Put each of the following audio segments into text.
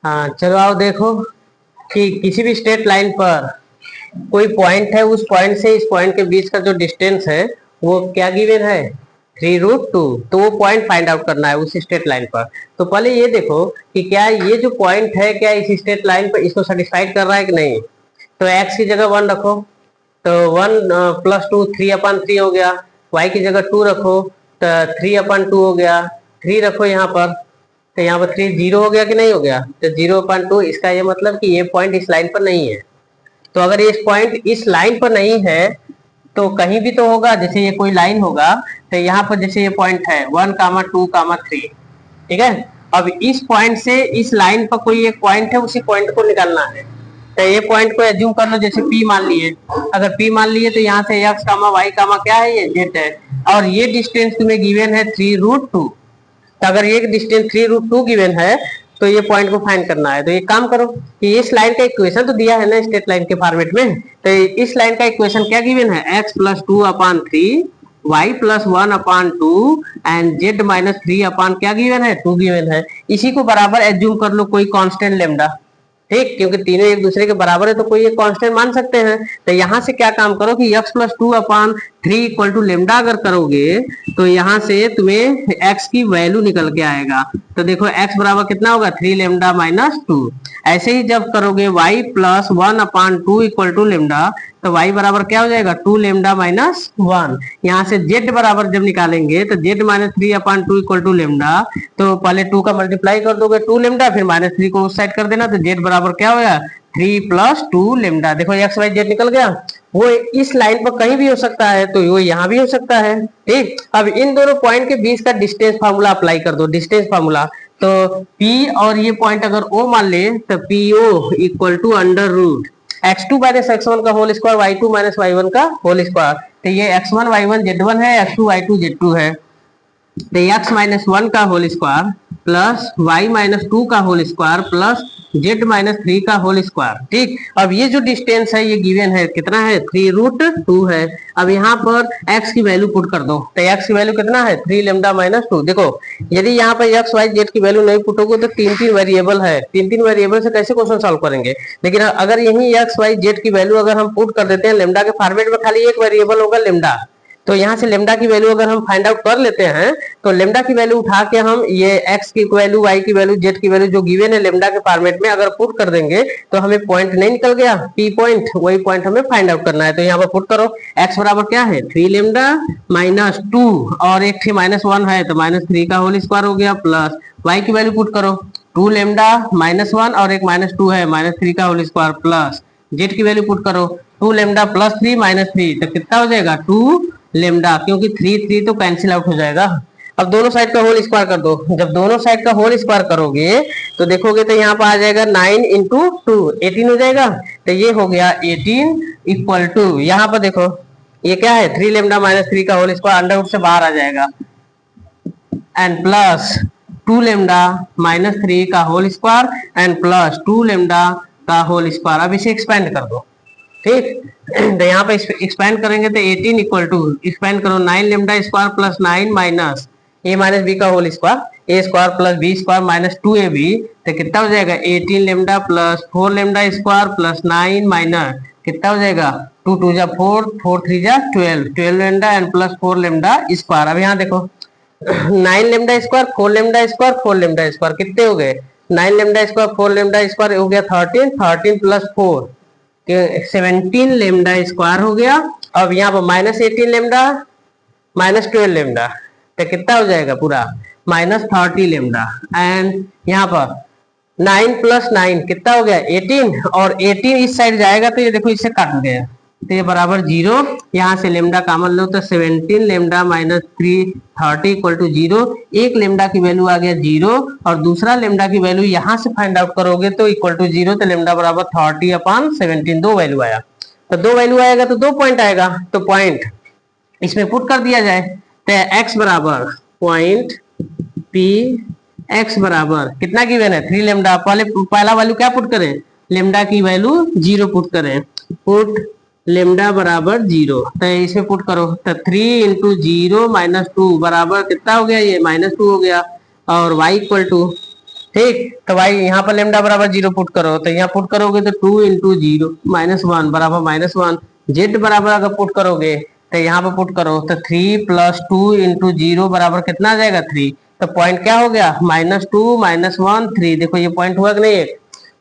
हाँ चलो आओ देखो कि किसी भी स्ट्रेट लाइन पर कोई पॉइंट है, उस पॉइंट से इस पॉइंट के बीच का जो डिस्टेंस है वो क्या गिवन है, 3√2। तो वो पॉइंट फाइंड आउट करना है उस स्ट्रेट लाइन पर। तो पहले ये देखो कि क्या ये जो पॉइंट है क्या इस स्ट्रेट लाइन पर इसको सेटिस्फाइड कर रहा है कि नहीं। तो x की जगह 1 रखो, तो 1 + 2 3/3 हो गया। y की जगह 2 रखो तो 3/2 हो गया। 3 रखो यहाँ पर, तो यहाँ पर 3 0 हो गया कि नहीं हो गया, तो 0/2। इसका ये मतलब कि ये पॉइंट इस लाइन पर नहीं है। तो अगर ये पॉइंट इस लाइन पर नहीं है तो कहीं भी तो होगा, जैसे ये कोई लाइन होगा तो यहाँ पर जैसे ये पॉइंट है 1, 2, 3, ठीक है। अब इस पॉइंट से इस लाइन पर कोई एक पॉइंट है, उसी पॉइंट को निकालना है। तो ये पॉइंट को एज्यूम कर लो, जैसे P मान लिए। अगर P मान लिए तो यहाँ से x, y क्या है, ये z है। और ये डिस्टेंस तुम्हें गिवन है 3√2। तो अगर ये डिस्टेंस 3√2 गिवन है तो ये पॉइंट को फाइंड करना है। तो ये काम करो कि इस लाइन का इक्वेशन तो दिया है ना स्ट्रेट लाइन के फॉर्मेट में। तो इस लाइन का इक्वेशन क्या गिवन है, x + 2/3 y + 1/2 एंड z - 3 क्या गिवन है, 2 गिवन है। इसी को बराबर एज्यूम कर लो कोई कांस्टेंट लेमडा, ठीक, क्योंकि तीनों एक दूसरे के बराबर है तो कोई एक कांस्टेंट मान सकते हैं। तो यहाँ से क्या काम करो कि x + 2/3 = लेमडा अगर करोगे तो यहाँ से तुम्हें x की वैल्यू निकल के आएगा। तो देखो x बराबर कितना होगा, 3λ - 2। ऐसे ही जब करोगे y + 1/2 = लेमडा, तो y बराबर क्या हो जाएगा, 2λ - 1। यहाँ से z बराबर जब निकालेंगे तो z - 3/2 = लेमडा। तो पहले 2 का मल्टीप्लाई कर दोगे 2λ, फिर -3 को उस साइड कर देना, तो z बराबर क्या होगा, 3 + 2λ। देखो x y z निकल गया। वो इस लाइन पर कहीं भी हो सकता है, तो वो यहाँ भी हो सकता है, ठीक। अब इन दोनों पॉइंट के बीच का डिस्टेंस फार्मूला अप्लाई कर दो, डिस्टेंस फार्मूला। तो P और ये पॉइंट अगर O मान ले तो PO = x2 - x1 का होल स्क्वायर, y2 - y1 का होल स्क्वायर। तो ये x1 y1 z1 है, x2 y2 z2 है। तो x - 1 का होल स्क्वायर प्लस y - 2 का होल स्क्वायर प्लस z - 3 का होल स्क्वायर, ठीक। अब ये जो डिस्टेंस है ये गिवन है, कितना है, 3√2 है। अब यहाँ पर x की वैल्यू पुट कर दो, तो x की वैल्यू कितना है, 3λ - 2। देखो यदि यहाँ पर x y z की वैल्यू नहीं पुटोगे तो 3 वेरिएबल है, 3 वेरिएबल से कैसे क्वेश्चन सॉल्व करेंगे। लेकिन अगर यही x y z की वैल्यू अगर हम पुट कर देते हैं लेमडा के फॉर्मेट में, खाली एक वेरिएबल होगा लेमडा। तो यहाँ से लेमडा की वैल्यू अगर हम फाइंड आउट कर लेते हैं तो लेमडा की वैल्यू उठा के हम ये x की वैल्यू, y की वैल्यू, z की वैल्यू जो गिवन है लेमडा के फॉर्मेट में अगर पुट कर देंगे तो हमें पॉइंट नहीं निकल गया, P पॉइंट, वही पॉइंट हमें फाइंड आउट करना है। तो यहाँ पर पुट करो, x बराबर क्या है, 3λ - 2 और एक थी -1 है तो -3 का होल स्क्वायर हो गया, प्लस y की वैल्यू पुट करो 2λ - 1 और एक -2 है, -3 का होल स्क्वायर, प्लस z की वैल्यू पुट करो 2λ + 3 - 3, तो कितना हो जाएगा, 2λ, क्योंकि 3 तो कैंसिल आउट हो जाएगा। अब दोनों साइड का होल स्क्वायर कर दो। जब दोनों साइड का होल स्क्वायर करोगे तो देखोगे तो यहाँ पर आ जाएगा 9 × 2 18 हो जाएगा। तो ये हो गया 18 = यहाँ पर देखो ये क्या है, 3λ - 3 का होल स्क्वायर अंडर रूट से बाहर आ जाएगा, एंड प्लस 2λ - 3 का होल स्क्वायर एंड प्लस 2λ का होल स्क्वायर। अब इसे एक्सपेंड कर दो, ठीक। तो यहाँ पे एक्सपेंड करेंगे तो 18 = एक्सपेंड करो 9λ² प्लस 9 माइनस a - b का whole square, a² plus b² - 2ab। तो कितना हो जाएगा, 18λ प्लस 4λ² प्लस 9 माइनस कितना हो जाएगा, 2 2 जा 4, 4 3 जा 12, 12λ एंड प्लस 4λ²। अब यहाँ देखो 9λ², 4λ² 4λ² कितने हो गए, 9λ², 4λ² हो गया 13, 13 प्लस 4 17λ² हो गया। अब यहाँ पर -18λ -12λ, तो कितना हो जाएगा पूरा, -30λ। एंड यहाँ पर 9 + 9 कितना हो गया, 18, और 18 इस साइड जाएगा तो ये देखो इससे काट गया, तो ये बराबर 0। यहाँ से लेमडा कॉमन लो तो 17λ - 330 = 0। एक लेमडा की वैल्यू आ गया 0 और दूसरा लेमडा की वैल्यू यहाँ से फाइंड आउट करोगे तो =0, तो लेमडा बराबर 30/17, दो वैल्यू आया। तो दो वैल्यू आएगा तो 2 पॉइंट आएगा, तो पॉइंट इसमें पुट कर दिया जाए। तो x बराबर पॉइंट P, x बराबर कितना गिवन है, 3λ। पहला वैल्यू क्या पुट करें, लेमडा की वैल्यू 0 पुट करें, पुट लेमडा बराबर 0। तो इसमें पुट करो तो 3 × 0 - 2 बराबर कितना हो गया, ये -2 हो गया। और y = ठीक। तो भाई यहाँ पर लेमडा बराबर 0 पुट करो, तो यहाँ पुट करोगे तो 2 इंटू 0 -1 बराबर -1। जेड बराबर अगर पुट करोगे तो यहाँ पर पुट करो तो 3 + 2 इंटू 0 बराबर कितना आ जाएगा 3। तो पॉइंट क्या हो गया -2 -1 3। देखो ये पॉइंट हुआ कि नहीं है।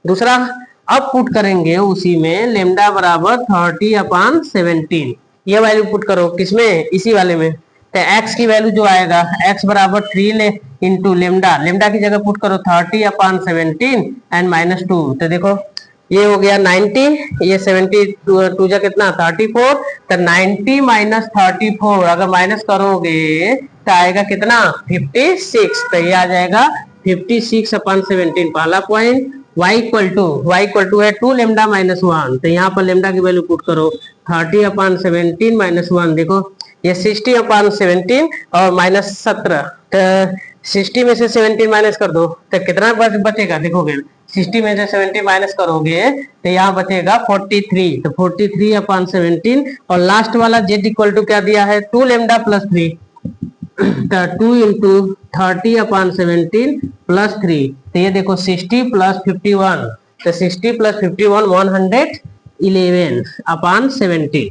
दूसरा अब पुट करेंगे उसी में लेमडा बराबर 30/17। ये वैल्यू पुट करो किसमें, इसी वाले में। तो x की वैल्यू जो आएगा x बराबर 3 इंटू लेमडा, लेमडा की जगह पुट करो 30/17 एंड -2। तो देखो ये हो गया 90, ये 72 जा कितना 34। तो 90 - 34 अगर माइनस करोगे तो आएगा कितना 56। तो ये आ जाएगा 56/17 पहला पॉइंट। y इक्वल टू है 2 लेमडा -1। तो यहाँ पर लेमडा की वैल्यू पुट करो 30/17 -1। देखो ये 60/17 और -17। तो 60 में से 17 माइनस कर दो तो कितना बचेगा, देखोगे 60 में से 70 माइनस करोगे तो यहाँ बचेगा 43। तो 43/17 और लास्ट वाला z इक्वल टू क्या दिया है 2 लेमडा + 3। तो 2 इंटू 30/17 + 3। तो ये देखो 60 + 51। तो 60 + 51 111/17।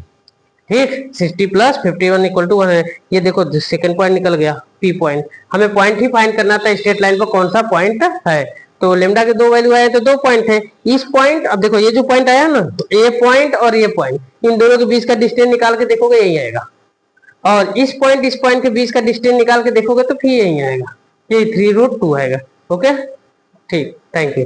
ठीक, 60 + 51 इक्वल टू 100। ये देखो सेकंड पॉइंट निकल गया पी पॉइंट। हमें पॉइंट ही फाइंड करना था स्ट्रेट लाइन पर कौन सा पॉइंट है। तो लेमडा के 2 वैल्यू आए तो 2 पॉइंट है। इस पॉइंट, अब देखो ये जो पॉइंट आया ना, ये पॉइंट और ये पॉइंट, इन दोनों के बीच का डिस्टेंस निकाल के देखोगे यही आएगा। और इस पॉइंट के बीच का डिस्टेंस निकाल के देखोगे तो फिर यही आएगा, ये 3√2 आएगा। ओके, ठीक, थैंक यू।